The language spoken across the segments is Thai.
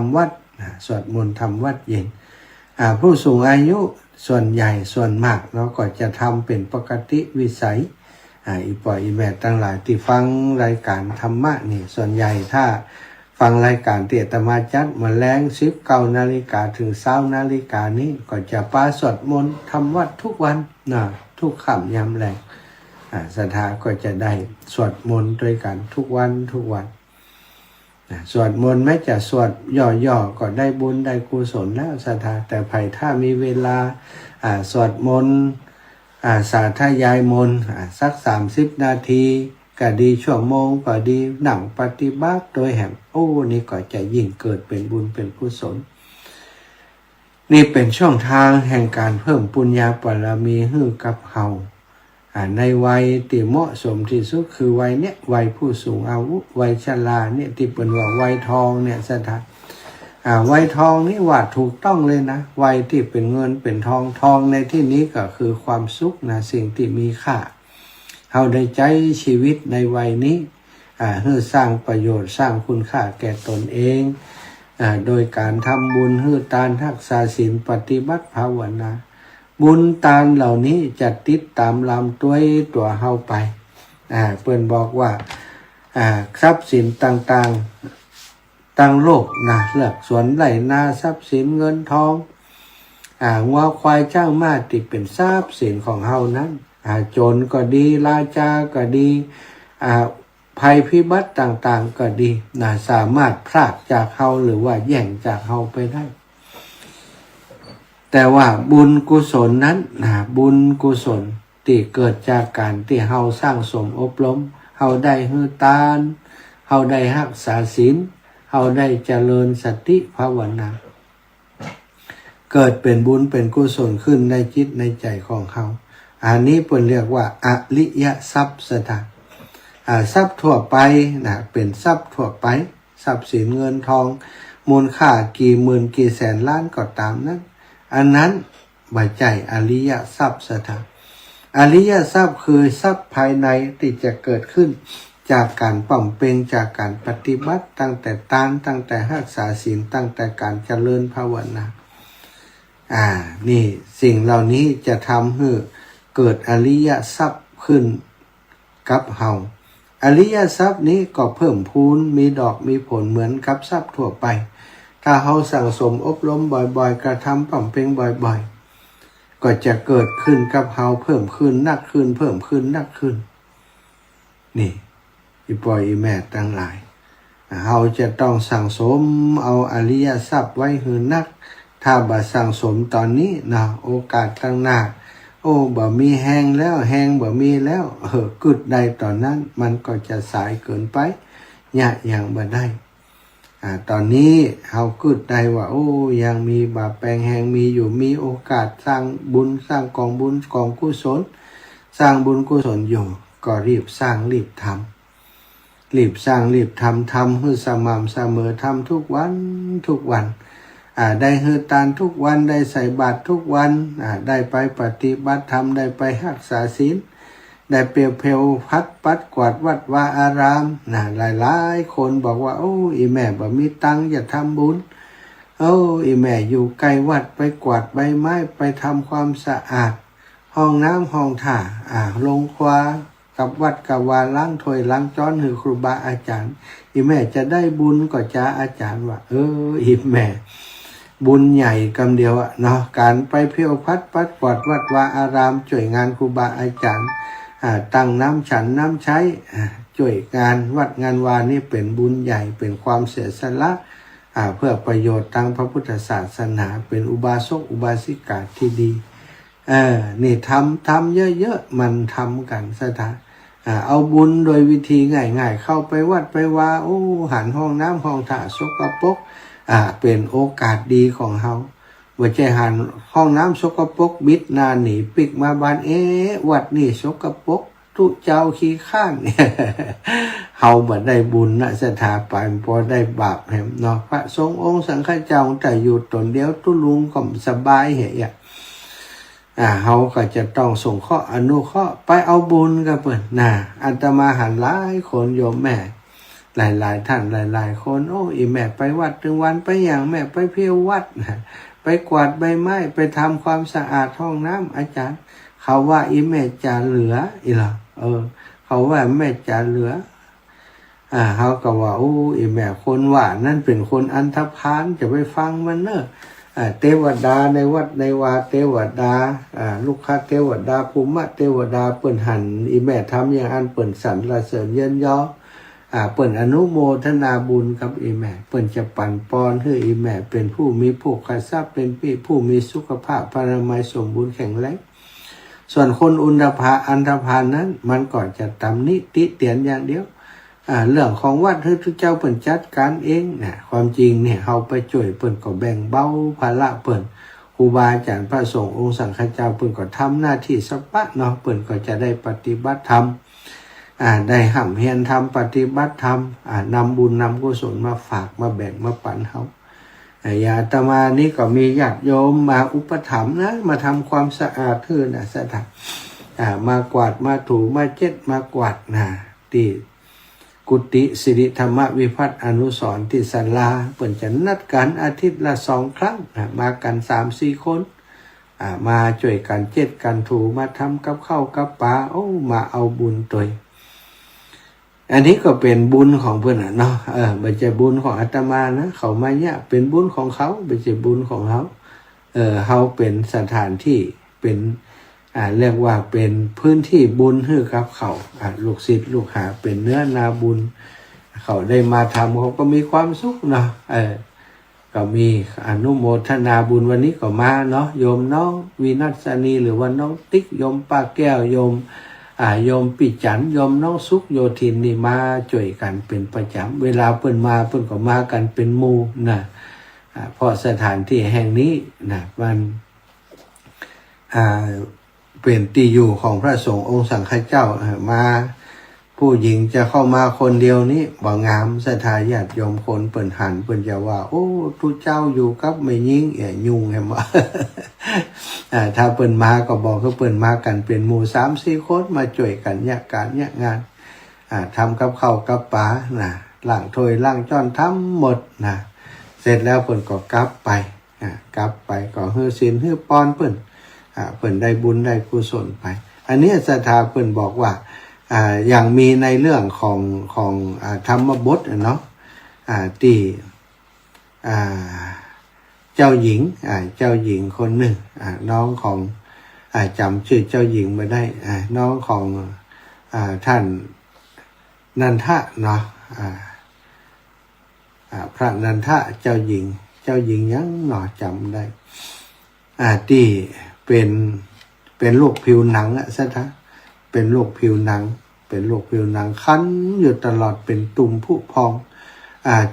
ำวัดสวดมนต์ทำวัดเย็นผู้สูงอายุส่วนใหญ่ส่วนมากเราก็จะทำเป็นปกติวิสัยอีปอยอีแม่ตั้งหลายที่ฟังรายการธรรมะนี่ส่วนใหญ่ถ้าฟังรายการที่อาตมาจัดมาแรง19 นาฬิกาถึง20 นาฬิกานี้ก็จะปาสวดมนต์ทำวัดทุกวันทุกค่ำยามแลงศรัทธาก็จะได้สวดมนต์ด้วยกันทุกวันสวดมนต์แม้จะสวดย่อๆก็ได้บุญได้กุศลแล้วศรัทธาแต่ไผ่ถ้ามีเวลาสวดมนต์สาธยายมนต์สัก30 นาทีก็ดีชั่วโมงก็ดีหนังปฏิบัติโดยแห่งนี่ก็จะยิ่งเกิดเป็นบุญเป็นกุศลนี่เป็นช่องทางแห่งการเพิ่มปุญญาบารมีให้กับเฮาในวัยที่เหมาะสมที่สุดคือวัยเนี้ยวัยผู้สูงอายุวัยชราเนี่ยที่เป็นว่าวัยทองเนี่ยสถานวัยทองนี่ว่าถูกต้องเลยนะวัยที่เป็นเงินเป็นทองในที่นี้ก็คือความสุขนะสิ่งที่มีค่าเราได้ใจชีวิตในวัยนี้เพื่อสร้างประโยชน์สร้างคุณค่าแก่ตนเองโดยการทำบุญให้ทานรักษาศีลปฏิบัติภาวนาบุญทานเหล่านี้จะติดตามลำตัวเฮาไปเพิ่นบอกว่าทรัพย์สินต่างๆตั้งโลกนะเลือกสวนไร่นาทรัพย์สินเงินทองงัวควายจ้างม้าที่เป็นทรัพย์สินของเฮานั้นโจรก็ดีราจาก็ดีภัยพิบัติต่างๆก็ดีสามารถพรากจากเฮาหรือว่าแย่งจากเฮาไปได้แต่ว่าบุญกุศลนั้นบุญกุศลที่เกิดจากการที่เฮาสร้างสมอบรมเฮาได้ให้ทานเฮาได้รักษาศีลเฮาได้เจริญสติภาวนาเกิดเป็นบุญเป็นกุศลขึ้นในจิตในใจของเฮาอันนี้เพิ่นเรียกว่าอริยทรัพย์สถานทรัพย์ทั่วไปเป็นทรัพย์ทั่วไปทรัพย์สินเงินทองมูลค่ากี่หมื่นกี่แสนล้านก็ตามนั้นอันนั้นบ่ใจอริยทรัพย์สถานอริยทรัพย์คือทรัพย์ภายในที่จะเกิดขึ้นจากการป่ำเพ็งจากการปฏิบัติตั้งแต่ทานตั้งแต่รักษาศีลตั้งแต่การเจริญภาวนานี่สิ่งเหล่านี้จะทำให้เกิดอริยทรัพย์ขึ้นกับเฮาอริยทรัพย์นี้ก็เพิ่มพูนมีดอกมีผลเหมือนกับทรัพย์ทั่วไปถ้าเฮาสั่งสมอบรมบ่อยๆกระทำป่ำเพ็งบ่อยๆก็จะเกิดขึ้นกับเฮาเพิ่มขึ้นนักขึ้นเพิ่มขึ้นนักขึ้นนี่อีปอยอีแม่ทั้งหลายเฮาจะต้องสั่งสมเอาอริยทรัพย์ไว้ให้นักถ้าบ่สั่งสมตอนนี้โอกาสข้างหน้าบ่มีแห้งแล้วแห้งบ่มีแล้วกึดใดตอนนั้นมันก็จะสายเกินไปอย่างบ่ได้ตอนนี้เฮากึดได้ว่ายังมีบาปแปลงแห้งมีอยู่มีโอกาสสร้างบุญสร้างกองบุญกองกุศลสร้างบุญกุศลอยู่ก็รีบสร้างรีบทำรีบสร้างรีบทำให้สม่ำเสมอทำทุกวันได้ให้ทานทุกวันได้ใส่บาตรทุกวันได้ไปปฏิบัติธรรมได้ไปรักษาศีลได้เปรียวเพลพัดปัดกวาดวัดวาอารามหลายคนบอกว่าอีแม่บ่มีตังค์อย่าทำบุญอีแม่อยู่ใกล้วัดไปกวาดใบไม้ไปทำความสะอาดห้องน้ำห้องท่าลงควากับวัดกับวาล้างถ้วยล้างจ้อนให้ครูบาอาจารย์อีแม่จะได้บุญก็จะอาจารย์ว่าอีแม่บุญใหญ่กำเดียวการไปเพียวพัดปัดกวาดวัดวาอารามช่วยงานครูบาอาจารย์ตั้งน้ำฉันน้ำใช้ช่วยงานวัดงานวานี่เป็นบุญใหญ่เป็นความเสียสละเพื่อประโยชน์ทางพระพุทธศาสนาเป็นอุบาสกอุบาสิกาที่ดีนี่ทำเยอะๆมันทำกันซะท่าเอาบุญโดยวิธีง่ายๆเข้าไปวัดไปวาหันห้องน้ำห้องท่าสกปรกเป็นโอกาสดีของเฮาว่าใจหันห้องน้ำสกปรกบิดหน้าหนีปิกมาบ้านวัดนี่สกปรกตุเจ้าขี้ข้านเฮาบ่ได้บุญสถาไปพอได้บาปแหมพระสงฆ์องค์สังฆเจ้าแต่อยู่ตนเดียวตุลุงก็สบายเฮาก็จะต้องส่งข้ออนุเคราะห์ไปเอาบุญกับเพิ่นอาตมาหันหลายคนโยมแม่ หลายๆท่านหลายๆคนโอ้อีแม่ไปวัดถึงวันไปอย่างแม่ไปเที่ยววัดนะไปกวาดใบไม้ไปทำความสะอาดห้องน้ำอาจารย์เขาว่าอีแม่จะเหลืออีหล่ะเขาว่าแม่จะเหลือเขาก็ว่าโอ้อีแม่คนว่านั่นเป็นคนอันธพาลจะไปฟังมันเนอะเทวดาในวัดในวาเทวดาลูกค้าเทวดาภูมิเทวดาเปิ่นหันอีแม่ทำอย่างอันเปิ่นสรรเสริญเยินยอเปิ่นอนุโมทนาบุญกับอีแม่เปิ่นจะปั่นปอนให้อีแม่เป็นผู้มีโภคทรัพย์เป็นผู้มีสุขภาพพลามัยสมบูรณ์แข็งแรงส่วนคนอันธพาลนั้นมันก็จะตำหนิติเตียนอย่างเดียวเรื่องของวัดให้ทุกเจ้าเปิ่นจัดการเองนะความจริงเนี่ยเขาไปช่วยเปิ่นก็แบ่งเบาภาระเปิ่นครูบาอาจารย์พระสงฆ์องค์สังฆเจ้าเปิ่นก็ทำหน้าที่สัพพะเนาะเปิ่นก็จะได้ปฏิบัติธรรมได้ห่ำเฮียนทำปฏิบัติธรรมนำบุญนำกุศลมาฝากมาแบ่งมาปันเขาอาตมานี่ก็มีญาติโยมมาอุปถัมภ์นะมาทำความสะอาดคือนะสถานมากวาดมาถูมาเช็ดมากวาดนะที่กุฏิสิริธรรมวิพัฒน์อนุสรณ์ที่ศาลาเปิ่นจะนัดกันอาทิตย์ละ2 ครั้งมากัน 3-4 คนมาช่วยกันเช็ดกันถูมาทำกับข้าวกับปลามาเอาบุญตัวอันนี้ก็เป็นบุญของเพื่อนเนาะไม่ใช่บุญของอาตมานะเขามาเนี่ยเป็นบุญของเขาไม่ใช่บุญของเขาเขาเป็นสถานที่เป็นเรียกว่าเป็นพื้นที่บุญให้กับเขาลูกศิษย์ลูกหาเป็นเนื้อนาบุญเขาได้มาทำเขาก็มีความสุขเนาะก็มีอนุโมทนาบุญวันนี้ก็มาเนาะโยมน้องวินัสนีหรือว่าน้องติ๊กโยมป้าแก้วโยมปิจันโยมน้องสุขโยธินนี่มาช่วยกันเป็นประจำเวลาเพิ่นมาเพิ่นก็มากันเป็นหมู่นะเพราะสถานที่แห่งนี้นะมันเป็นที่อยู่ของพระสงฆ์องค์สังฆเจ้ามาผู้หญิงจะเข้ามาคนเดียวนี้บ่งามศรัทธาญาติโยมคนเปิ่นหันเปิ่นจะว่าโอ้ทุเจ้าอยู่กับไม่ยิ่งยุ่งแฮมถ้าเปิ่นมาก็บอกเขาเปิ่นมากันเป็นหมู่ 3-4 คนมาช่วยกันเนี่ยการเนี่ยงานทำกับข้าวกับปลาล้างถ้วยล้างจ้อนทำหมดเสร็จแล้วเปิ่นก็กลับไปก็ฮือศีลฮือปอนเปิ่นได้บุญได้กุศลไปอันนี้ศรัทธาเปิ่นบอกว่าอย่างมีในเรื่องของธรรมบทเนาะที่เจ้าหญิงคนหนึ่งน้องของจำชื่อเจ้าหญิงไม่ได้น้องของท่านนันทะเนาะพระนันทะเจ้าหญิงยังหนอจำได้ที่เป็นโรคผิวหนังซะท่าเป็นโรคผิวหนังคันอยู่ตลอดเป็นตุ่มผุพอง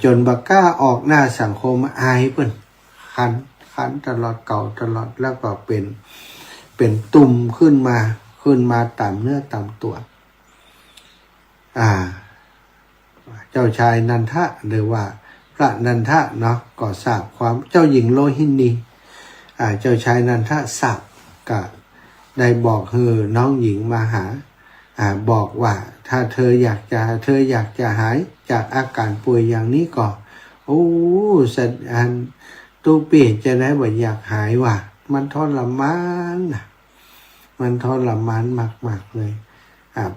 จนบักก้าออกหน้าสังคมอายเพิ่นคันตลอดเก่าตลอดแล้วก็เป็นตุ่มขึ้นมาตามเนื้อตามตัวเจ้าชายนันทะหรือว่าพระนันทะเนาะก็ทราบความเจ้าหญิงโลหินีเจ้าชายนันทะทราบก็ได้บอกน้องหญิงมาหาบอกว่าถ้าเธออยากจะหายจากอาการป่วยอย่างนี้ก็สัตว์ตูปีจะได้ว่าอยากหายว่ะมันทรมานมากๆเลย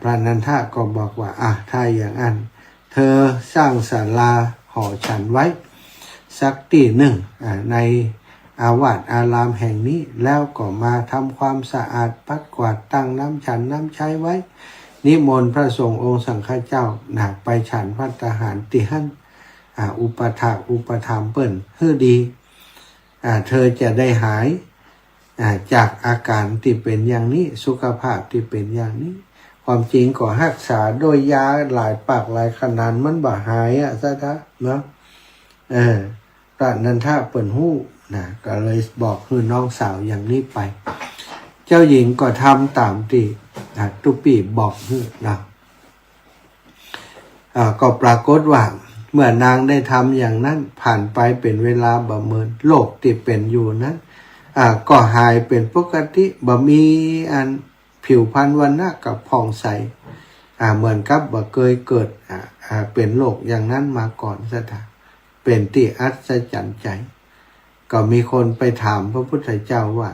พระนันทะก็บอกว่าถ้าอย่างนั้นเธอสร้างศาลาหอฉันไว้สักที่หนึ่งในอาวาสอารามแห่งนี้แล้วก็มาทำความสะอาดปัดกวาดตั้งน้ำฉันน้ำใช้ไว้นิมนต์พระสงฆ์องค์สังฆเจ้าไปฉันภัตตาหารติหันอุปถากอุปธรรมเปิ้นฮือดีเธอจะได้หายจากอาการที่เป็นอย่างนี้สุขภาพที่เป็นอย่างนี้ความจริงก็รักษาโดยยาหลายปากหลายขนาดมันบ่หายซะท่าเนาะพระนันทะเปิ้นฮู้ก็เลยบอกคือน้องสาวอย่างนี้ไปเจ้าหญิงก็ทำตามที่ตุปีบอกก็ปรากฏว่าเมื่อนางได้ทำอย่างนั้นผ่านไปเป็นเวลาประเมินโรคที่เป็นอยู่นั้นก็หายเป็นปกติบ่มีอันผิวพรรณวันณะกับผ่องใส เหมือนกับว่าเคยเกิดเป็นโรคอย่างนั้นมาก่อนซะถ้าเป็นที่อัศจรรย์ใจก็มีคนไปถามพระพุทธเจ้าว่า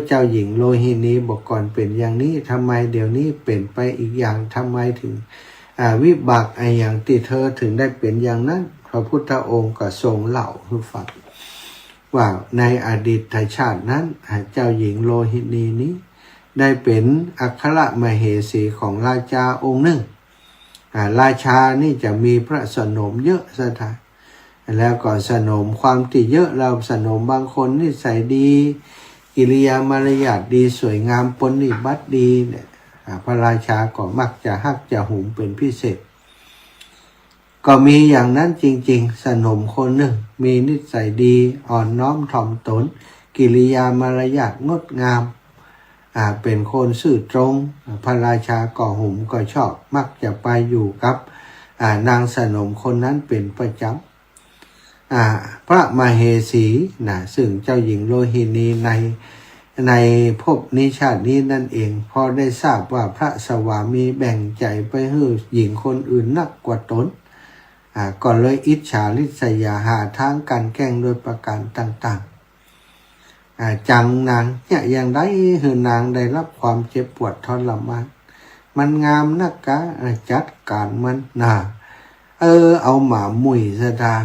เจ้าหญิงโลหินีบอกก่อนเป็นอย่างนี้ทำไมเดี๋ยวนี้เป็นไปอีกอย่างทำไมถึงวิบากอย่างที่เธอถึงได้เป็นอย่างนั้นพระพุทธองค์ก็ทรงเล่าให้ฟังว่าในอดีตชาตินั้นเจ้าหญิงโลหินีนี้ได้เป็นอัครมเหสีของราชาองค์หนึ่งราชานี่จะมีพระสนมเยอะสถานแล้วก็สนมความที่เยอะเราสนมบางคนนิสัยดีกิริยามารยาทดีสวยงามปฏิบัติดีเนี่ยพระราชาก็มักจะฮักจะหุมเป็นพิเศษก็มีอย่างนั้นจริงๆสนมคนหนึ่งมีนิสัยดีอ่อนน้อมถ่อมตนกิริยามารยาทงดงามเป็นคนซื่อตรงพระราชาก็หุมก็ชอบมักจะไปอยู่กับนางสนมคนนั้นเป็นประจำพระมเหสีซึ่งเจ้าหญิงโลหินีในภพนี้ชาตินี้นั่นเองพอได้ทราบว่าพระสวามีแบ่งใจไปให้หญิงคนอื่นนักกว่าตนก็เลยอิจฉาริษยาหาทางกันแกล้งโดยประการต่างๆจังนางเนี่ยอย่างไรคือนางได้รับความเจ็บปวดทรมานมันงามนักกะจัดการมันเอาหมามุยซะดา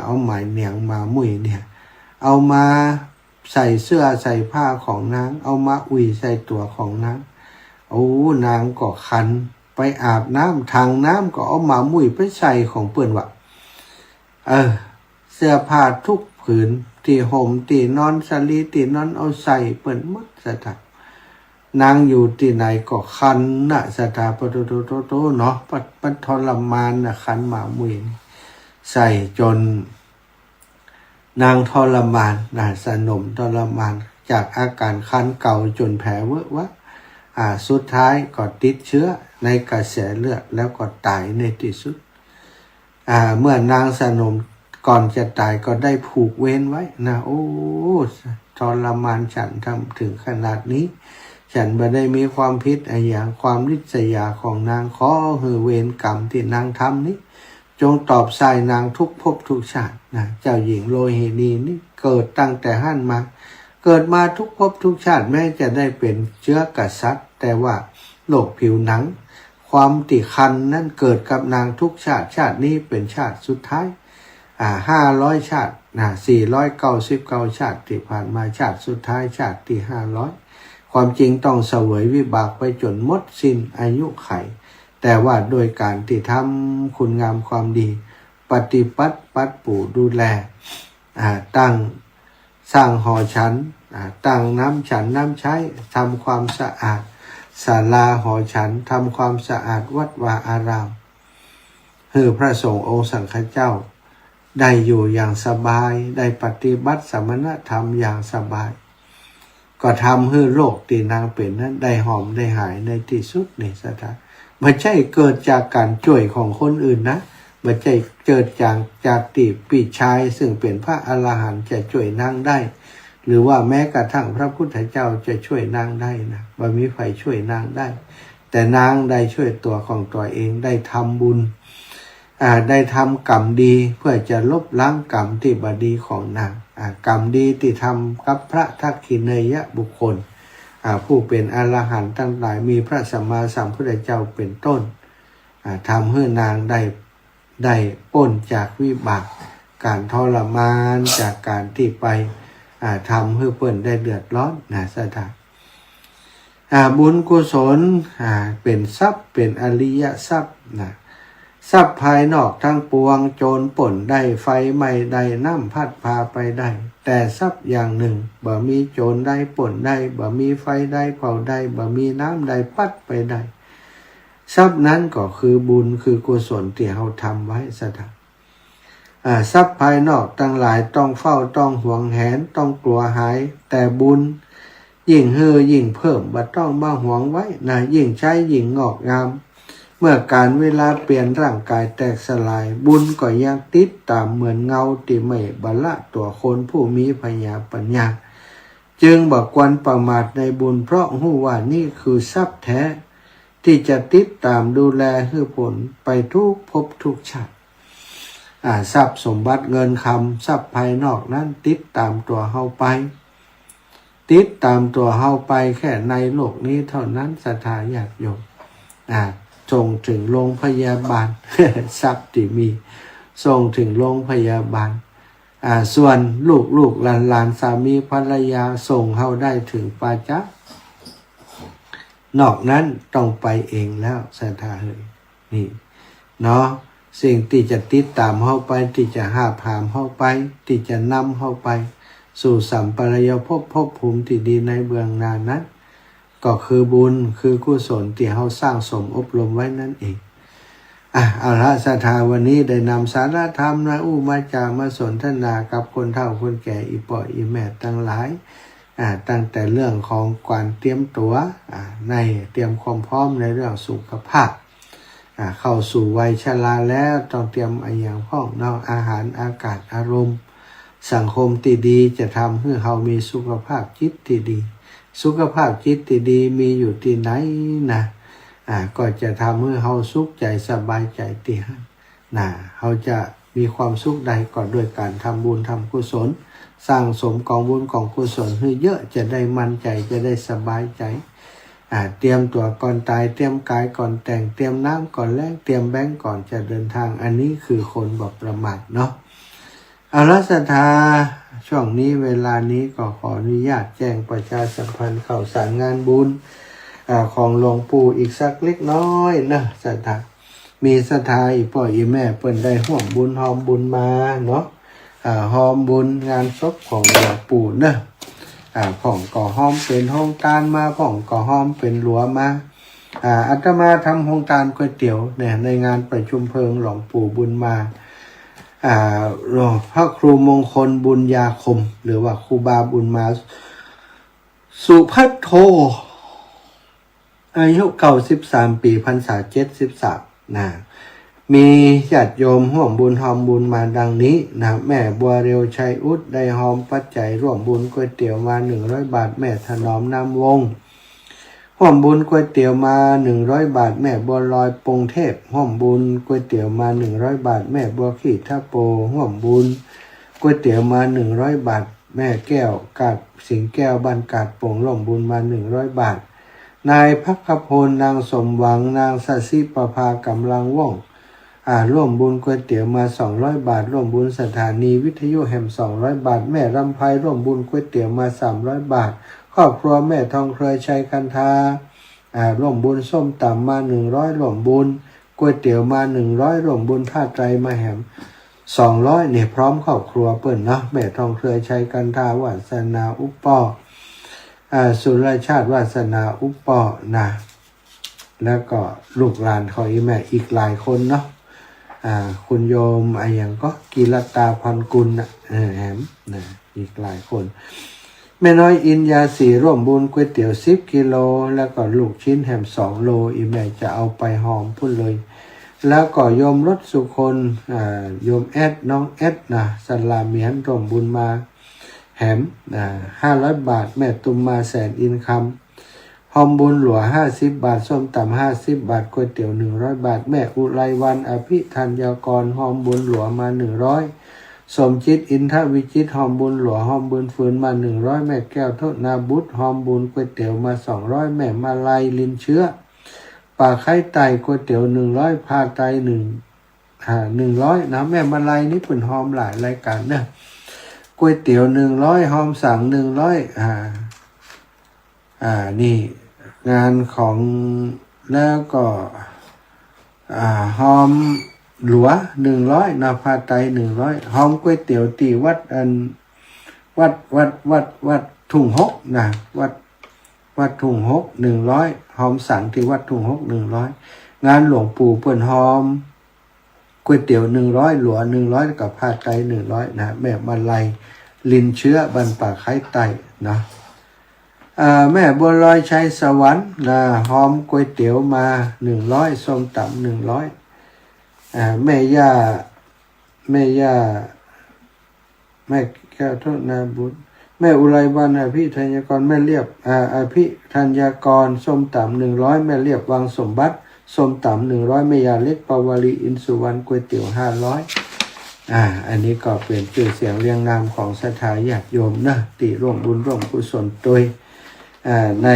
เอาหมายเหนียงหมามุยเนี่ยเอามาใส่เสื้อใส่ผ้าของนางเอามาอุ่ยใส่ตัวของนางนางก็คันไปอาบน้ำทางน้ำก็เอาหมามุยไปใส่ของเปื่อนวะเสื้อผ้าทุกผืนที่ห่มที่นอนสลีที่นอนเอาใส่เปื่อนหมดสถานางอยู่ที่ไหนก็คันสถาปโตเนาะปัทรมานคันหมามุยใส่จนนางทรมานสนมทรมานจากอาการคันเก่าจนแผลเวอะวะสุดท้ายก็ติดเชื้อในกระแสเลือดแล้วก็ตายในที่สุดเมื่อนางสนมก่อนจะตายก็ได้ผูกเวรไว้ทรมานฉันทำถึงขนาดนี้ฉันไม่ได้มีความผิดอย่างความริษยาของนางขอหือเวรกรรมที่นางทำนี้จงตอบสายนางทุกภพทุกชาติเจ้าหญิงโลหินีนี่เกิดตั้งแต่หั่นมาเกิดมาทุกภพทุกชาติแม้จะได้เป็นเชื้อกษัตริย์แต่ว่าโรคผิวหนังความติคันนั้นเกิดกับนางทุกชาตินี้เป็นชาติสุดท้าย500ชาติ499ชาติที่ผ่านมาชาติสุดท้ายชาติที่500ความจริงต้องเสวยวิบากไปจนหมดสิ้นอายุไขแต่ว่าโดยการที่ทำคุณงามความดีปฏิปัติดูแลตั้งสร้างหอฉันตั้งน้ำฉันน้ำใช้ทำความสะอาดศาลาหอฉันทำความสะอาดวัดวาอารามให้พระสงฆ์องค์สังฆเจ้าได้อยู่อย่างสบายได้ปฏิบัติสมณธรรมอย่างสบายก็ทำให้โรคที่นางเป็นนั้นได้หอมได้หายในที่สุดในสถานไม่ใช่เกิดจากการช่วยของคนอื่นนะไม่ใช่เกิดจากติปีชายซึ่งเป็นพระอรหันต์จะช่วยนางได้หรือว่าแม้กระทั่งพระพุทธเจ้าจะช่วยนางได้นะไม่มีใครช่วยนางได้แต่นางได้ช่วยตัวของตัวเองได้ทำบุญได้ทำกรรมดีเพื่อจะลบล้างกรรมที่บดีของนางกรรมดีที่ทำกับพระทักขิเนยบุคคลผู้เป็นอรหันต์ทั้งหลายมีพระสัมมาสัมพุทธเจ้าเป็นต้นทำให้นางได้พ้นจากวิบากการทรมานจากการที่ไปทำให้เพิ่นได้เดือดร้อนสถานบุญกุศลเป็นทรัพย์เป็นอริยทรัพย์ทรัพย์ภายนอกทั้งปวงโจรป่นได้ไฟไหม้ได้น้ำพัดพาไปได้แต่ทรัพย์อย่างหนึ่งบ่มีโจรได้ป่นได้บ่มีไฟได้เผาได้บ่มีน้ำได้พัดไปได้ทรัพย์นั้นก็คือบุญคือกุศลที่เราทำไว้สถานทรัพย์ภายนอกทั้งหลายต้องเฝ้าต้องห่วงแหนต้องกลัวหายแต่บุญยิ่งยิ่งเพิ่มบ่ต้องมาห่วงไว้ยิ่งใช้ยิ่งงอกงามเมื่อการเวลาเปลี่ยนร่างกายแตกสลายบุญก็ยังติดตามเหมือนเงาที่ไม่บรรละตัวคนผู้มีปัญญาจึงบอกควรประมาทในบุญเพราะรู้ว่านี่คือทรัพย์แท้ ที่จะติดตามดูแลให้ผลไปทุกภพทุกชาติทรัพย์สมบัติเงินคำทรัพย์ภายนอกนั้นติดตามตัวเฮาไปติดตามตัวเฮาไปแค่ในโลกนี้เท่านั้นศรัทธาญาติโยมส่งถึงโรงพยาบาล ทรัพย์ที่มีส่งถึงโรงพยาบาลส่วนลูกหลานสามีภรรยาส่งเฮาได้ถึงปาจ๊ะนอกนั้นต้องไปเองแล้วศรัทธาเฮ้ยนี่เนาะสิ่งที่จะติดตามเฮาไปที่จะหาพามเฮาไปที่จะนำเฮาไปสู่สัมปรายภพภูมิที่ดีในเบื้องหน้านั้นก็คือบุญคือกุศลที่เฮาสร้างสมอบรมไว้นั่นเองเอาละศรัทธาวันนี้ได้นำสาระธรรมนะมาจากมาสนทนากับคนเฒ่าคนแก่อีป่ออีแม่ทั้งหลายตั้งแต่เรื่องของการเตรียมตัวในเตรียมความพร้อมในเรื่องสุขภาพเข้าสู่วัยชราแล้วต้องเตรียมอย่างพ้องนอกอาหารอากาศอารมณ์สังคมที่ดีจะทำให้เรามีสุขภาพจิตที่ดีสุขภาพจิตที่ดีมีอยู่ที่ไหนนะก็จะทำให้เราสุขใจสบายใจที่หันเราจะมีความสุขใดก็ด้วยการทำบุญทำกุศลสร้างสมกองบุญกองกุศลให้เยอะจะได้มั่นใจจะได้สบายใจเตรียมตัวก่อนตายเตรียมกายก่อนแต่งเตรียมน้ำก่อนแลกเตรียมแบงก์ก่อนจะเดินทางอันนี้คือคนบอกประมาทเนาะเอาละศรัทธาช่วงนี้เวลานี้ก็ขออนุญาตแจ้งประชาสัมพันธ์ข่าวสารงานบุญของหลวงปู่อีกสักเล็กน้อยนะศรัทธามีศรัทธาอีพ่ออีแม่เปิ้นได้ห่วมบุญหอมบุญมาเนาะหอมบุญงานศพของหลวงปู่นะผ่องก่อห้อมเป็นห้องการมาผ่องก่อห้อมเป็นหลัวมาอาตมาทำห้องการก๋วยเตี๋ยวเนี่ยในงานประชุมเพลิงหลวงปู่บุญมาพระครูมงคลบุญญาคมหรือว่าครูบาบุญมาสุภัทโทอายุ93 ปีพรรษา73นะมีญาติโยมร่วมบุญหอมบุญมาดังนี้นะแม่บัวเร็วชัยอุดได้หอมปัจจัยร่วมบุญก๋วยเตี๋ยวมา100 บาทแม่ถนอมนามวงร่วมบุญก๋วยเตี๋ยวมา100 บาทแม่บัวลอยปงเทพร่วมบุญก๋วยเตี๋ยวมา100 บาทแม่บัวขีท่าโปร่วมบุญก๋วยเตี๋ยวมา100 บาทแม่แก้วกาดสิงแก้วบ้านกาดโป่งร่วมบุญมา100 บาทนายพักพลนางสมหวังนางสัสิประภากำลังว่องร่วมบุญก๋วยเตี๋ยวมา200 บาทร่วมบุญสถานีวิทยุแห่ม200 บาทแม่รำไพร่วมบุญก๋วยเตี๋ยวมา300 บาทครอบครัวแม่ทองเคยชัยคันธาร่วมบุญส้มตำมา100ร่วมบุญก๋วยเตี๋ยวมา100ร่วมบุญผ้าไตรมาแหม200เนี่ยพร้อมครอบครัวเปิ้นเนาะแม่ทองเคยชัยคันธาวาสนาอุปปอสุรชาติวาสนาอุปปอนะแล้วก็ลูกหลานของอีแม่อีกหลายคนเนาะคุณโยมอย่างก็กีรตาพันกุลแหมนะอีกหลายคนแม่น้อยอินยาสีร่วมบุญก๋วยเตี๋ยว10 กิโลแล้วก็ลูกชิ้นแฮม2 โลอีแม่จะเอาไปหอมพุ่นเลยแล้วก็โยมรถสุคนโยมแอดน้องแอดนะสลาเมียนร่วมบุญมาแฮม500 บาทแม่ตุมมาแสนอินคำหอมบุญหลว50 บาทส้มตำ50 บาทก๋วยเตี๋ยว100 บาทแม่อุไรวันอภิธัญญากรหอมบุญหลวมา100สมจิตอินทวิจิตหอมบุญหลวหอมบุญฟืนมา100แม่แก้วทนาบุตรหอมบุญก๋วยเตี๋ยวมา200แม่มาลัยลินเชื้อป่าไข่ไตก๋วยเตี๋ยว100พาไต100นะแม่มาลัยนี่เป็นหอมหลายรายการนะก๋วยเตี๋ยว100หอมสั่ง100นี่งานของแล้วก็หอมหลัว100นาพาไต100หอมก๋วยเตี๋ยวตีวัดวัดทุ่งหกนะวัดทุ่งหก100หอมสั่งที่วัดทุ่งหก100งานหลวงปู่เปิ้นหอมก๋วยเตี๋ยว100หลัว100กับพาไต100นะแม่มาลัยลินเชื้อบันป่าไข่ไตนะแม่บัวลอยชัยสวรรค์หอมก๋วยเตี๋ยวมา100ส้มตำ100แม่แก้วโทษนาบุญ แม่อุไรวันอภิธัญกรแม่เรียบอภิธัญกรส้มตำ100แม่เรียบวังสมบัติส้มตำ100แม่ยาเล็กปาวลีอินสุวรรณก๋วยเตี๋ยว500อันนี้ก็เป็นชื่อเสียงเรียงนามของศรัทธาญาติโยมนะติร่วมบุญร่วมกุศลโดยใน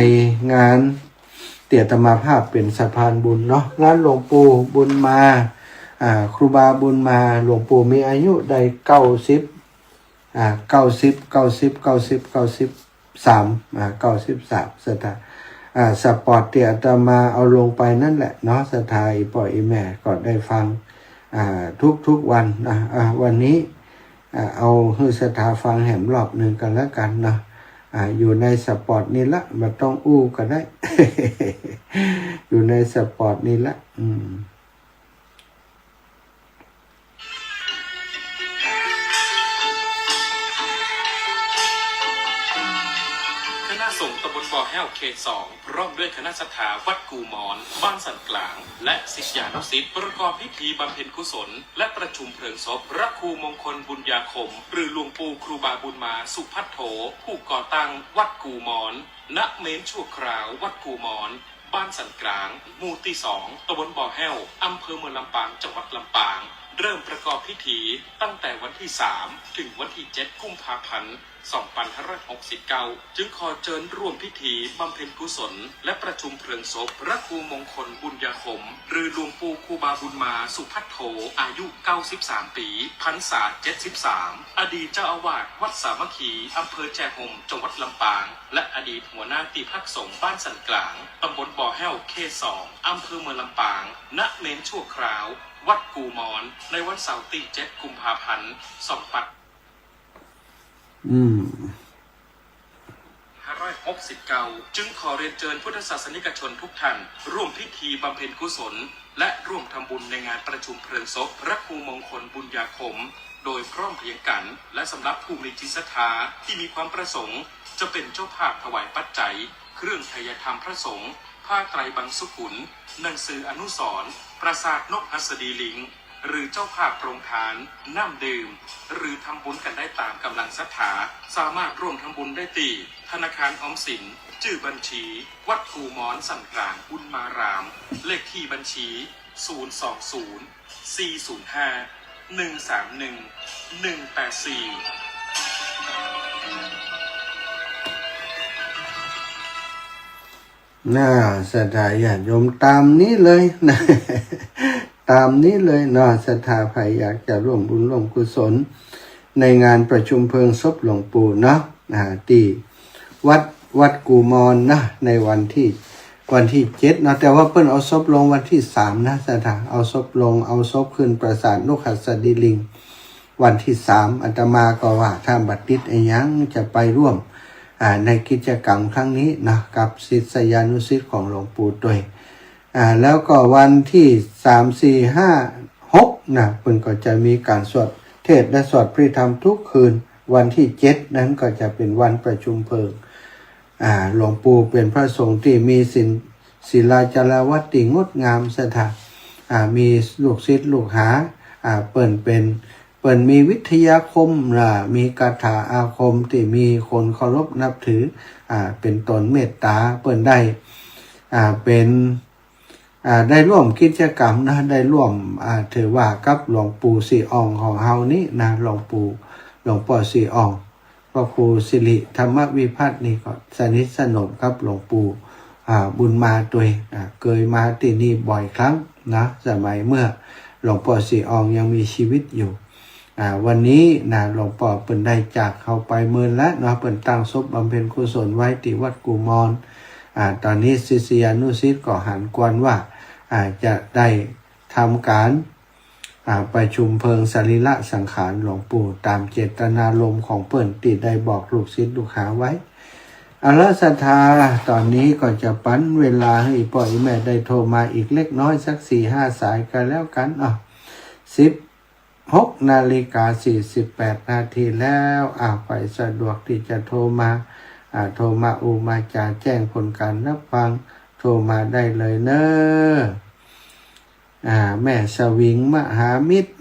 งานเตียตมาภาพเป็นสะพานบุญเนาะร้านหลวงปู่บุญมาครูบาบุญมาหลวงปู่มีอายุได้93ศรัทธาสปอร์ตเตียตมาเอาลงไปนั่นแหละเนาะศรัทธาอีป่อยอีแม่ก็ได้ฟังทุกวันวันนี้เอาให้ศรัทธาฟังแหมรอบหนึ่งกันแล้วกันเนาะอยู่ในสปอร์ตนี่ละมันต้องอู้ก็ได้ อยู่ในสปอร์ตนี่ละคณะสงฆ์ตำบลบ่อแห้วเขต 2พร้อมด้วยคณะศรัทธาวัดกูหมอนบ้านสันกลางและศิษยานุศิษย์ประกอบพิธีบำเพ็ญกุศลและประชุมเพลิงศพพระครูมงคลบุญญาคมหรือหลวงปู่ครูบาบุญมาสุพัทโธผู้ก่อตั้งวัดกูหมอนณเมนชั่วคราววัดกูหมอนบ้านสันกลางหมู่ที่ 2ตำบลบ่อแห้วอำเภอเมืองลำปางจังหวัดลำปางเริ่มประกอบพิธีตั้งแต่วันที่3ถึงวันที่7กุมภาพันธ์2569จึงขอเชิญร่วมพิธีบำเพ็ญกุศลและประชุมเพลิงศพพระครูมงคลบุญญาคมหรือหลวงปู่ครูบาบุญมาสุพัทโธอายุ93ปีพรรษา73อดีตเจ้าอาวาสวัดสามัคคีอำเภอแจห่มจังหวัดลำปางและอดีตหัวหน้าที่พักสงฆ์บ้านสันกลางตำบลบ่อแห้วเขต 2อำเภอเมืองลำปางณเมนชั่วคราววัดกูหมอนในวันเสาร์ที่7กุมภาพันธ์2569จึงขอเรียนเชิญพุทธศาสนิกชนทุกท่านร่วมพิธีบำเพ็ญกุศลและร่วมทำบุญในงานประชุมเพลิงศพพระครูมงคลบุญญาคมโดยพร้อมเพรียงกันและสำหรับผู้มีจิตศรัทธาที่มีความประสงค์จะเป็นเจ้าภาพถวายปัจจัยเครื่องไทยธรรมพระสงฆ์ผ้าไตรบางสุขุนหนังสืออนุสรณ์ปราสาทนกหัสดีลิงหรือเจ้าภาพโรงทานน้ำดื่มหรือทำบุญกันได้ตามกำลังศรัทธาสามารถร่วมทำบุญได้ที่ธนาคารออมสินชื่อบัญชีวัดกูหมอนสันกลางบุญมารามเลขที่บัญชีน่าศรัทธาญาติโยมตามนี้เลยนะตามนี้เลยเนาะศรัทธาใครอยากจะร่วมบุญร่วมกุศลในงานประชุมเพลิงศพหลวงปู่เนาะที่วัดกูมอนนะในวันที่7นะแต่ว่าเพิ่นเอาศพลงวันที่3นะศรัทธาเอาศพลงเอาศพขึ้นปราสาทนกหัสดีลิงวันที่3อาตมาก็ว่าถ้าบัดติดยังจะไปร่วมในกิจกรรมครั้งนี้นะกับศิษยานุศิษย์ของหลวงปู่ด้วยแล้วก็วันที่3 4 5 6นะเพิ่นก็จะมีการสวดเทศน์และสวดพระธรรมทุกคืนวันที่7นั้นก็จะเป็นวันประชุมเพลิงหลวงปู่เป็นพระสงฆ์ที่มีศิลาจารวัตติงดงามศรัทธามีลูกศิษย์ลูกหาเปิ่นมีวิทยาคมมีคาถาอาคมที่มีคนเคารพนับถือเป็นตนเมตตาเปิ่นได้เป็นได้ร่วมกิจกรรมนะได้ร่วมถือว่ากับหลวงปู่ศรีอ่องของเฮานี้นะหลวงพ่อศรีอ่องพระครูสิริธรรมวิพัฒน์นี่ก็สนิทสนมกับหลวงปู่บุญมาตัวเคยมาที่นี่บ่อยครั้งนะสมัยเมื่อหลวงพ่อศรีอ่องยังมีชีวิตอยู่วันนี้นะหลวงพ่อเปิ่นได้จากเข้าไปเมินแล้วเนาะเปิ่นตั้งศพบำเพ็ญกุศลไว้ที่วัดกูมอนตอนนี้ศิษยานุศิษย์ก็หันกวนว่าจะได้ทำการประชุมเพลิงสรีระสังขารหลวงปู่ตามเจตนารมณ์ของเปิ่นที่ได้บอกลูกศิษย์ลูกหาไว้ละศรัทธาตอนนี้ก็จะปั้นเวลาให้พ่อแม่ได้โทรมาอีกเล็กน้อยสัก 4-5 สายกันแล้วกัน16:48 นาทีแล้วไปสะดวกที่จะโทรมามาจาแจ้งผลการรับฟังโทรมาได้เลยเนอะแม่สวิงมหามิตร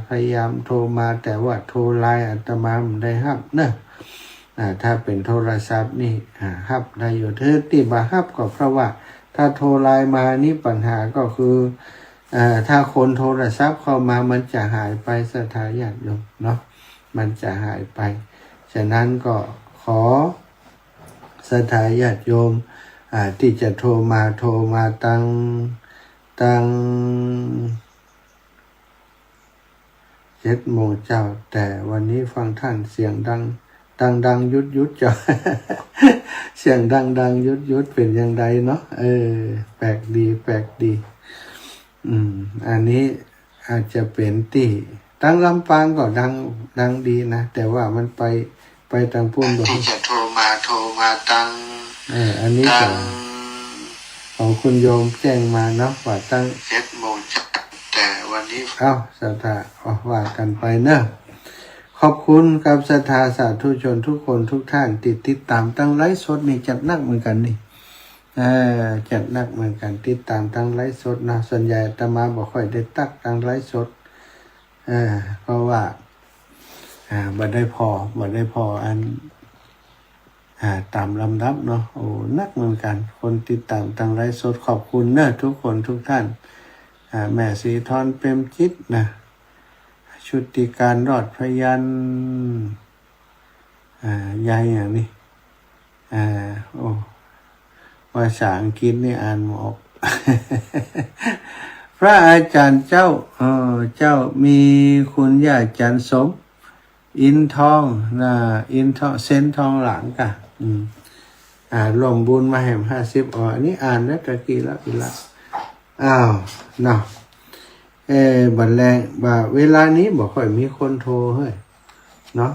พยายามโทรมาแต่ว่าโทรไลน์อาตมาไม่ได้รับเนอะ ถ้าเป็นโทรศัพท์นี่ฮับได้อยู่ที่บ่ฮับก็เพราะว่าถ้าโทรไลน์มานี่ปัญหาก็คือถ้าคนโทรศัพท์เข้ามามันจะหายไปสถาญาติโยมเนาะมันจะหายไปฉะนั้นก็ขอสถาญาติโยมที่จะโทรมาตั้ง7 โมงเจ้าแต่วันนี้ฟังท่านเสียงดังยุดเจ้า เสียงดังยุดเป็นอย่างไรเนาะแปลกดีอันนี้อาจจะเป็นที่ตั้งลำปางก็ดังดีนะแต่ว่ามันไปทางพุ่นบ่ที่จะโทรมาตั้งอันนี้ก็ของคุณโยมแจ้งมาเนาะว่าตั้ง7 โมงแต่วันนี้ศรัทธาว่ากันไปเนอะขอบคุณกับศรัทธาสาธุชนทุกคนทุกท่านติดตามตั้งไลฟ์สดนี่จัดหนักเหมือนกันนี่จัดหนักเหมือนกันติดตามตั้งไลฟ์สดนะส่วนใหญ่อาตมาบ่ค่อยได้ตั้งไลฟ์สดเพราะว่าบ่ได้พออันตามลำดับเนาะโอ้นักเหมือนกันคนติดตามตั้งไลฟ์สดขอบคุณเนอะทุกคนทุกท่านแม่สีทรเปรมจิตนะชุติการรอดพยัญยายอย่างนี้โอ้ภาษาอังกฤษนี่อ่านไม่ออก พระอาจารย์เจ้ามีคุณย่าจันสมอินทองเส้นทองหลังกะรวมบุญมาแห่ม50อันนี้อ่านนะตะกี้แล้วอีกแล้วเนาะบัดแรงเวลานี้บ่ค่อยมีคนโทรเฮ้ยเนาะ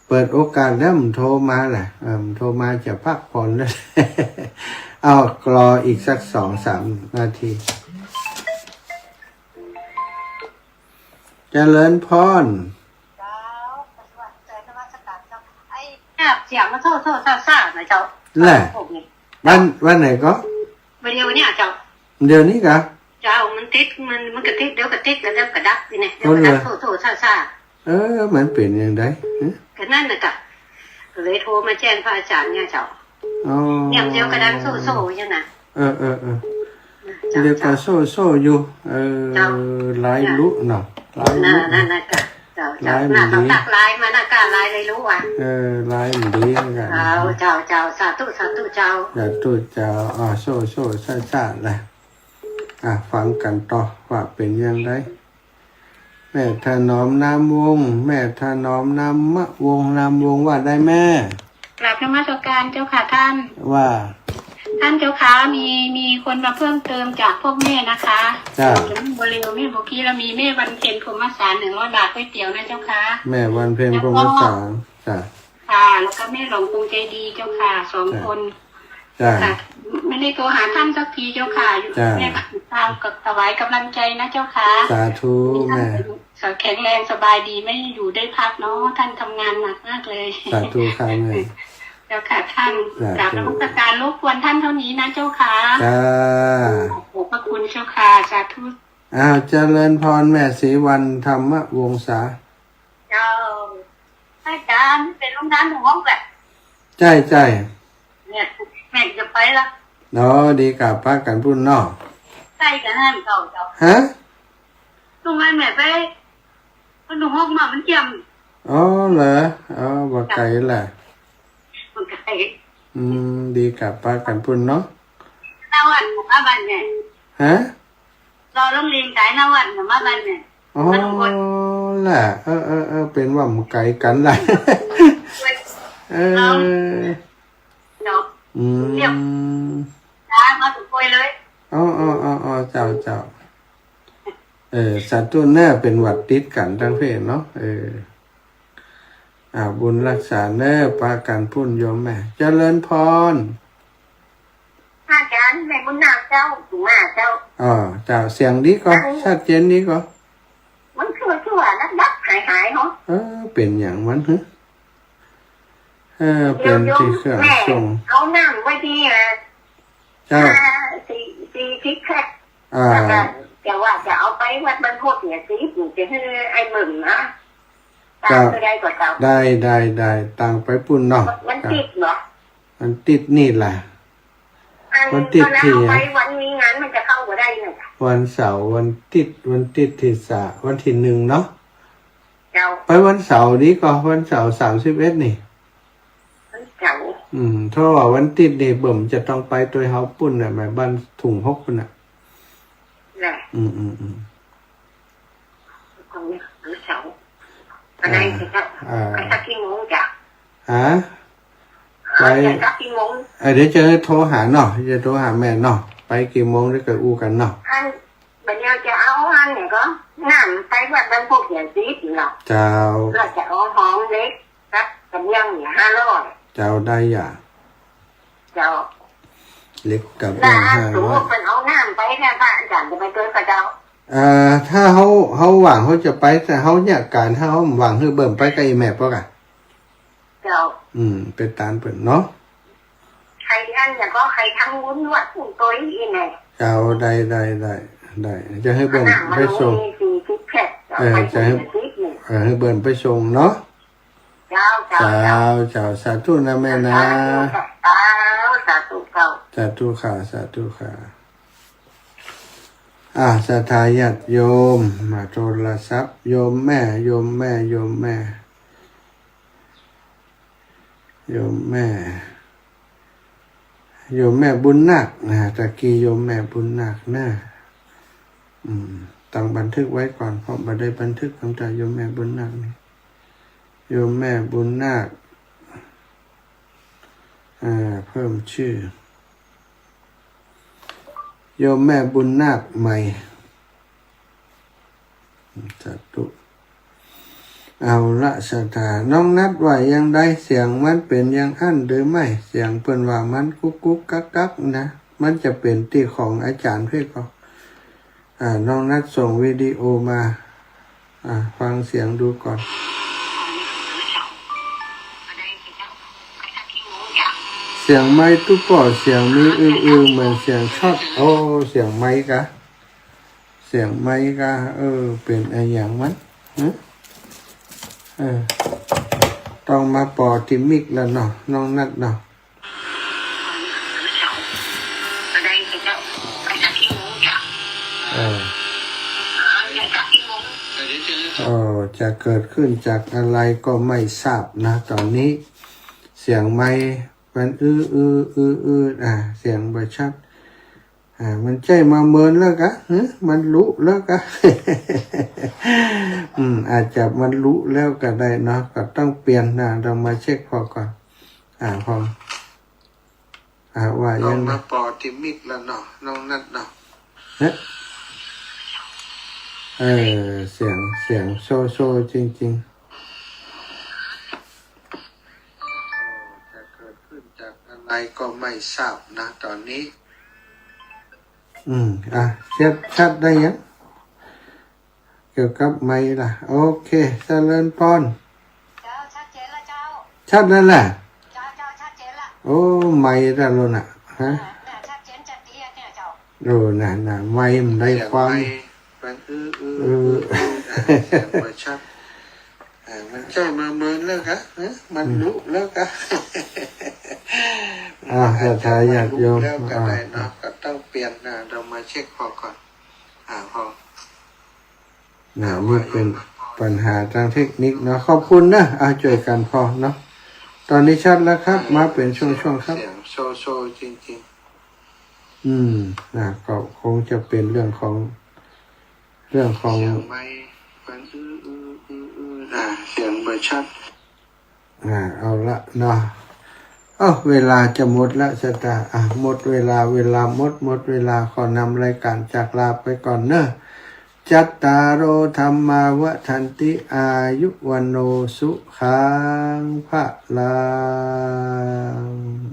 เปิดโอกาสแล้วมันโทรมาแหละโทรมาจะพักผ่อนแล้ว รออีกสัก 2-3 นาทีเจริญพรเสียงมันโซ่ซ่าหน่อยเจ้าแหละวันไหนก็วันเดียวเนี่ยเจ้าเดี๋ยวนี้กะเจ้ามันติดมันกระติดเดี๋ยวกระติดแล้วเดี๋ยวกระดับนี่เนี่ยเดี๋ยวกระดับโซ่ซ่ามันเป็นอย่างไรก็นั่นน่ะกะเลยโทรมาแจ้งพระอาจารย์เนี่ยเจ้าเนี่ยเดี๋ยวกระดับโซ่ยังน่ะเดี๋ยวก็โซ่อยู่หลายลุเนาะหลายลุนั่นน่ะกะเจ้าต้องตักลายมาหน้ากาลายเลยรู้ว่ะลายมันดีกันเจ้าสาธุเจ้าโซ่ซ่าแหละฟังกันต่อว่าเป็นยังไงแม่ถนอมน้ำวงแม่ถนอมน้ำมะวงว่าได้แม่กราบนมัสการเจ้าค่ะท่านว่าท่านเจ้าค่ะมีคนมาเพิ่มเติมจากพวกแม่นะคะจ้าบริวแม่บุกี้แล้วมีแม่วันเพ็ญพรหมสาร100 บาทก๋วยเตี๋ยวนะเจ้าค่ะแม่วันเพ็ญพรหมสารจ้าค่ะแล้วก็แม่หลงคงใจดีเจ้าค่ะ2 คนจ้าไม่ได้โทรหาท่านสักทีเจ้าค่ะแม่ตามกับถวายกำลังใจนะเจ้าค่ะสาธุแม่แข็งแรงสบายดีไม่อยู่ได้พักเนาะท่านทำงานหนักมากเลยสาธุค่ะแม่เจ้าค่ะท่านกราบนมัสการรบกวนท่านเท่านี้นะเจ้าค่ะจ้าขอบพระคุณเจ้าค่ะสาธุเจริญพรแม่ศรีวรรณธรรมวงศาเจ้าอาจารย์เป็นลูกน้านของห้องแหละใช่เนี่ยแม่จะไปละดีกับป้ากันพุ่นเนาะใช่กันนั่นเจ้าฮะตรงนั้นแม่ไปมันห้องมามันเจียมเหรอบ่ไกลแหละมันไกลดีกับป้ากันพุ่นเนาะนาวันมาบ้านเนี่ยฮะรอโรงเรียนไกลนาวันมาบ้านเนี่ยแหละเป็นว่ามันไกลกันแหละเจ้าเรียบมาถูกคุยเลยเจ้าสัตว์ตัวหน้าเป็นหวัดติดกันทั้งเพศเนาะบุญรักษาเน้อปากันพุ่นโยมแม่เจริญพรอาจารย์แม่บุญนาเจ้าถูกมาเจ้าเจ้าเสียงดีก็ชัดเจนดีก็มันคือว่านักหายเหรอเป็นอย่างมันฮะเป็นที่เครื่องส่งเอาน้ำไว้ที่เจ้าสี่ทิศแค่แต่ว่าจะเอาไปวัดบรรพตเนี่ยสิอยู่จะให้ไอ้มึงนะไป ตามไปได้ก่อนเจ้าได้ตังไปปุ่นเนาะมันติดเหรอมันติดนี่แหละวันติดที่ไปวันมีงานมันจะเข้าก็ได้ไงวันเสาร์วันติดที่วันที่1เนาะไปวันเสาร์นี้ก็วันเสาร์31นี่วันเสาร์ถ้าว่าวันติดนี่เบิ่มจะต้องไปตัวเฮาปุ่นน่ะแม่บ้านถุงฮกปุ่นน่ะแหละตรงนี้วันเสาร์อะไรจะไปสักกี่โมงจ้ะไปสักกี่โมงเดี๋ยวจะโทรหาเนาะจะโทรหาแม่เนาะไปกี่โมงได้ก็อู้กันเนาะบัดนี้จะเอาอันเนี่ยก็น้ำไปวัดบรรพบุรุษสีสิเนาะเจ้าเราจะเอาห้องเล็กสักกำยังเนี่ย500เจ้าได้อย่าเจ้าเล็กกับยัง500สมมติเป็นเอาน้ำไปเนี่ยพระอาจารย์จะไปเจอกับเจ้าถ้าเขาหวังเขาจะไปแต่เขาเนี่ยการถ้าเขาหวังคือเบิ่มไปกับอีแม่ป่ะกะเจ้าเป็นตาลเปิ่นเนาะใครอันเนี่ยก็ใครทั้งวุ้นวัดอุ่นตัวอีแม่เจ้าได้จะให้เบิ่มไปส่งจะให้เบิ่มไปส่งเนาะเจ้าสาธุนะแม่นะสาธุค่ะสาธุค่ะศรัทธาญาติโยมมาโทรศัพท์โยมแม่บุญนาคนะตะกี้โยมแม่บุญนาคนะต้องบันทึกไว้ก่อนเพราะบ่ได้บันทึกตั้งแต่โยมแม่บุญนาคนี่โยมแม่บุญนาคเพิ่มชื่อโยมแม่บุญนาคใหม่สาธุเอาละศรัทธาน้องนัดว่ายังได้เสียงมันเป็นยังอั้นหรือไม่เสียงเพิ่นว่ามันกุ๊กกักนะมันจะเป็นที่ของอาจารย์เพื่อก็น้องนัดส่งวิดีโอมาฟังเสียงดูก่อนเสียงไม้ตุ๊กป่อเสียงมีเหมือนเสียงช็อตเสียงไม้กะเป็นอะไรอย่างมันต้องมาปอติมิกแล้วเนาะน้องนัดเนาะจะเกิดขึ้นจากอะไรก็ไม่ทราบนะตอนนี้เสียงไม้มันเสียงบ่ชัดมันใจมาเมินแล้วกะมันรู้แล้วกะ อาจจะมันรู้แล้วก็ได้เนาะก็ต้องเปลี่ยนนะเรามาเช็คพอก่อนพอว่ายังมาปอติมิกแล้วเนาะน้องนัดเนาะเสียงโซจริงๆจะเกิดขึ้นจากอะไรก็ไม่ทราบนะตอนนี้ชัดได้ยังเกี่ยวกับไม้ล่ะโอเคเจริญพรชัดเจนแล้วเจ้าชัดแล้วแหละเจ้าชัดเจนละโอ้ไม้แล้วล่ะฮะชัดเจนจัดเตี้ยเนี่ยเจ้าน่ะไม้มันได้ความชัดมันใจมาเมินแล้วกะมันรู้แล้วกะศรัทธาญาติโยมแล้วก็ได้เนาะก็ต้องเปลี่ยนนะเรามาเช็คพอก่อนพอนี่เป็นปัญหาทางเทคนิคเนาะขอบคุณนะช่วยกันพอเนาะตอนนี้ชัดแล้วครับมาเป็นช่วงๆครับเสียงโซจริงๆก็คงจะเป็นเรื่องของเสียงไมค์มันเสียงไม่ชัดเอาละเนาะเวลาจะหมดแล้วสตาหมดเวลาหมดเวลาขอนำรายการจากลาไปก่อนเนอะจัตตารโอธัมมาวะทันติอายุวันโนสุขังภะลัง